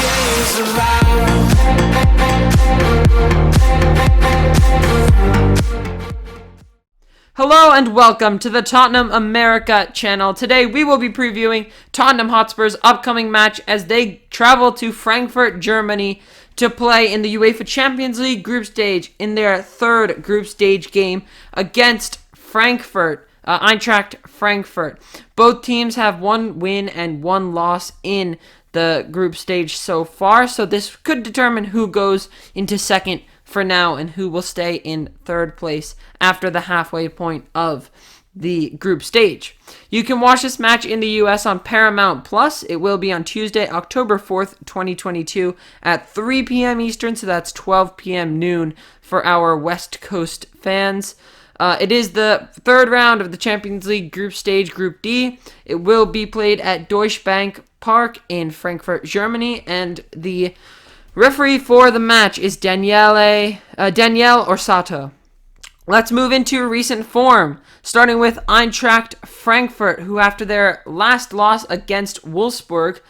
is around. Hello and welcome to the Tottenham America channel. Today we will be previewing Tottenham Hotspur's upcoming match as they travel to Frankfurt, Germany to play in the UEFA Champions League group stage in their third group stage game against Eintracht Frankfurt. Both teams have one win and one loss in the group stage so far, so this could determine who goes into second for now and who will stay in third place after the halfway point of the group stage. You can watch this match in the US on Paramount Plus. It will be on Tuesday, October 4th, 2022 at 3 p.m. Eastern, so that's 12 p.m. noon for our West Coast fans. It is the third round of the Champions League group stage, Group D. It will be played at Deutsche Bank Park in Frankfurt, Germany, and the referee for the match is Daniele Orsato. Let's move into recent form, starting with Eintracht Frankfurt, who after their last loss against Wolfsburg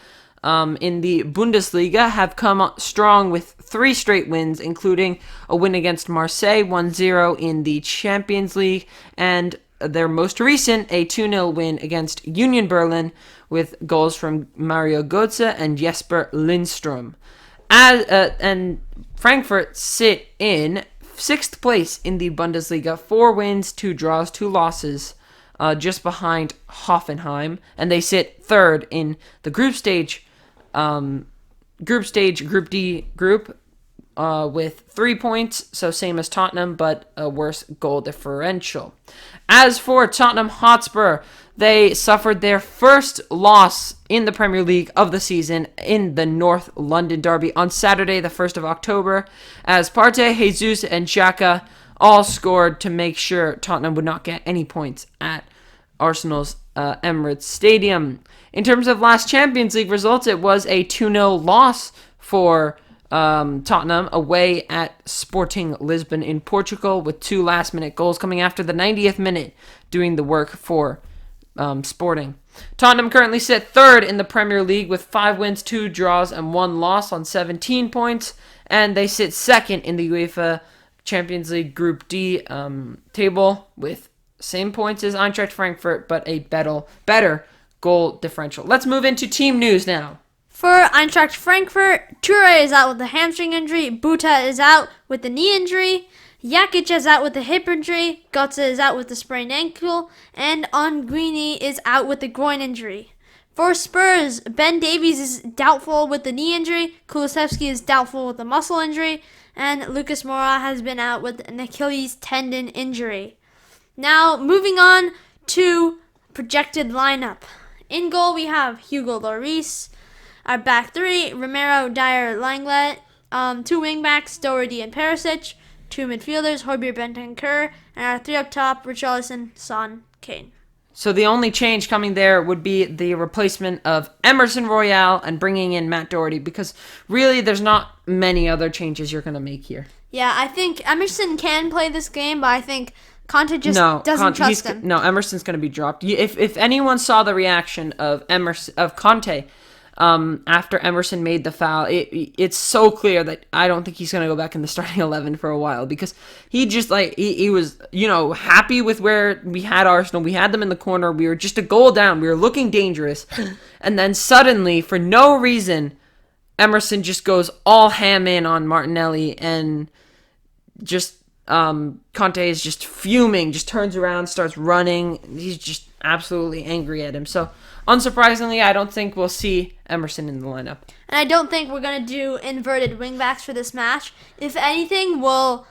in the Bundesliga have come strong with 3 straight wins, including a win against Marseille 1-0 in the Champions League, and their most recent, a 2-0 win against Union Berlin with goals from Mario Götze and Jesper Lindström. And Frankfurt sit in 6th place in the Bundesliga, 4 wins, 2 draws, 2 losses, just behind Hoffenheim, and they sit 3rd in the group stage, Group D group, with 3 points, so same as Tottenham, but a worse goal differential. As for Tottenham Hotspur, they suffered their first loss in the Premier League of the season in the North London derby on Saturday, the 1st of October, as Partey, Jesus, and Xhaka all scored to make sure Tottenham would not get any points at Arsenal's Emirates Stadium. In terms of last Champions League results, it was a 2-0 loss for Tottenham away at Sporting Lisbon in Portugal, with 2 last-minute goals coming after the 90th minute, doing the work for Sporting. Tottenham currently sit 3rd in the Premier League with 5 wins, 2 draws, and 1 loss on 17 points, and they sit 2nd in the UEFA Champions League Group D table with same points as Eintracht Frankfurt, but a better goal differential. Let's move into team news now. For Eintracht Frankfurt, Toure is out with a hamstring injury, Buta is out with the knee injury, Jakic is out with a hip injury, Götze is out with a sprained ankle, and Onguini is out with a groin injury. For Spurs, Ben Davies is doubtful with the knee injury, Kulusevski is doubtful with a muscle injury, and Lucas Moura has been out with an Achilles tendon injury. Now, moving on to projected lineup. In goal, we have Hugo Lloris. Our back 3, Romero, Dyer, Langlet. 2 wingbacks, Doherty and Perisic. 2 midfielders, Højbjerg, Bentancur. And our 3 up top, Richarlison, Son, Kane. So the only change coming there would be the replacement of Emerson Royale and bringing in Matt Doherty, because really there's not many other changes you're going to make here. Yeah, I think Emerson can play this game, but I think Conte just doesn't trust him. No, Emerson's going to be dropped. If anyone saw the reaction of Conte after Emerson made the foul, it's so clear that I don't think he's going to go back in the starting 11 for a while, because he just he was happy with where we had Arsenal. We had them in the corner. We were just a goal down. We were looking dangerous, and then suddenly, for no reason, Emerson just goes all ham in on Martinelli, and just Conte is just fuming, just turns around, starts running. He's just absolutely angry at him. So, unsurprisingly, I don't think we'll see Emerson in the lineup. And I don't think we're going to do inverted wingbacks for this match. If anything, we'll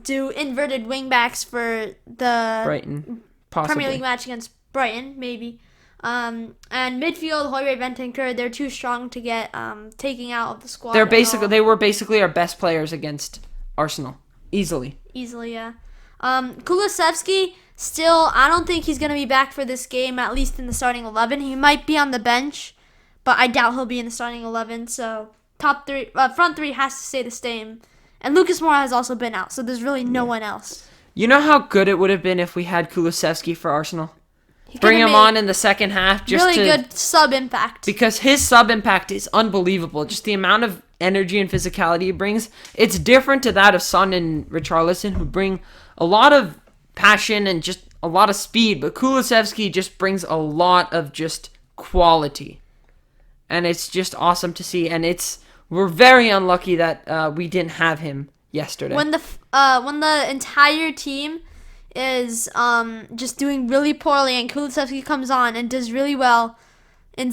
do inverted wingbacks for the Brighton, possibly. Premier League match against Brighton, maybe. And midfield, Højbjerg, Bentancur, they're too strong to get taking out of the squad. They were basically our best players against Arsenal. Easily, yeah. Kulusevski, still, I don't think he's going to be back for this game, at least in the starting 11. He might be on the bench, but I doubt he'll be in the starting 11. So front three has to stay the same. And Lucas Moura has also been out, so there's really no one else. You know how good it would have been if we had Kulusevski for Arsenal? Bring him on in the second half. Good sub impact. Because his sub impact is unbelievable. Just the amount of energy and physicality he brings. It's different to that of Son and Richarlison, who bring a lot of passion and just a lot of speed. But Kulusevski just brings a lot of just quality. And it's just awesome to see. And we're very unlucky that we didn't have him yesterday. When the entire team is just doing really poorly and Kulusevski comes on and does really well and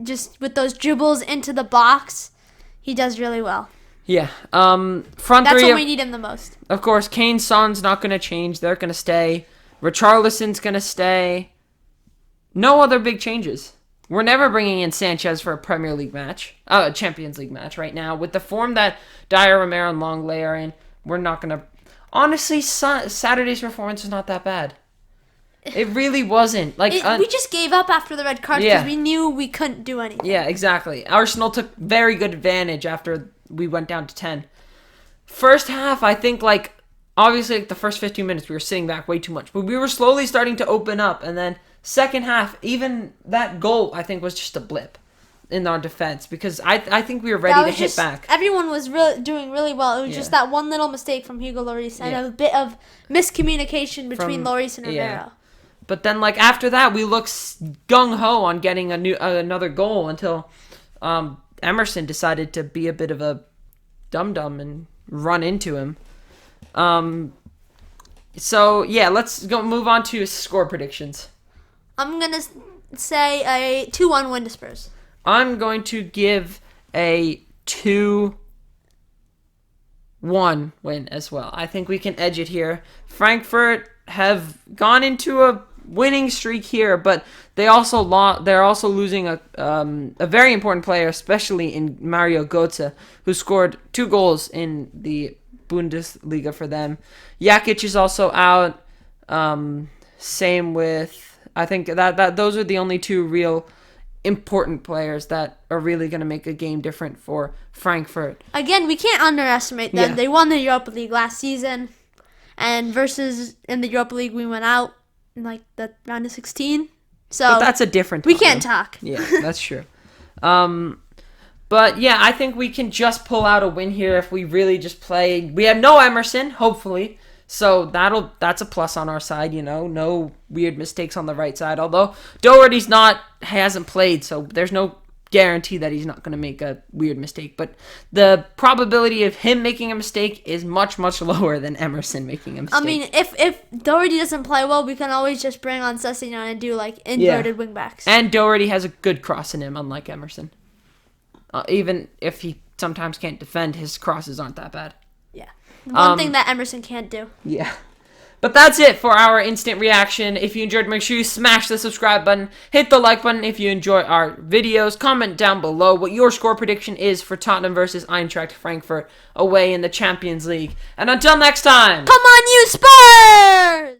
just with those dribbles into the box, he does really well. Yeah. Front That's three. when we need him the most. Of course, Kane, Son's not going to change. They're going to stay. Richarlison's going to stay. No other big changes. We're never bringing in Sanchez for a Premier League match, a Champions League match right now. With the form that Dyer, Romero, and Longley are in, we're not going to... Honestly, Saturday's performance was not that bad. It really wasn't. We just gave up after the red card because we knew we couldn't do anything. Yeah, exactly. Arsenal took very good advantage after we went down to 10. First half, I think, obviously, the first 15 minutes, we were sitting back way too much. But we were slowly starting to open up. And then second half, even that goal, I think, was just a blip in our defense. Because I think we were ready to hit back. Everyone was doing really well. It was just that one little mistake from Hugo Lloris and a bit of miscommunication between Lloris and Romero. Yeah. But then, after that, we looked gung-ho on getting another goal until Emerson decided to be a bit of a dum-dum and run into him. So, yeah, let's move on to score predictions. I'm going to say a 2-1 win to Spurs. I'm going to give a 2-1 win as well. I think we can edge it here. Frankfurt have gone into a winning streak here, but they're also losing a very important player, especially in Mario Götze, who scored 2 goals in the Bundesliga for them. Jakic is also out. Same with, I think that those are the only 2 real important players that are really going to make a game different for Frankfurt. Again, we can't underestimate them. Yeah. They won the Europa League last season, and versus in the Europa League we went out in the round of 16. So but that's a different we can't talk. Yeah, that's true. But yeah, I think we can just pull out a win here if we really just play. We have no Emerson, hopefully. So that's a plus on our side, no weird mistakes on the right side. Although Doherty's hasn't played, so there's no guarantee that he's not going to make a weird mistake. But the probability of him making a mistake is much, much lower than Emerson making a mistake. I mean, if Doherty doesn't play well, we can always just bring on Sessegnon and do inverted wingbacks. And Doherty has a good cross in him, unlike Emerson. Even if he sometimes can't defend, his crosses aren't that bad. Yeah. One thing that Emerson can't do. Yeah. But that's it for our instant reaction. If you enjoyed, make sure you smash the subscribe button. Hit the like button if you enjoy our videos. Comment down below what your score prediction is for Tottenham versus Eintracht Frankfurt away in the Champions League. And until next time. Come on, you Spurs!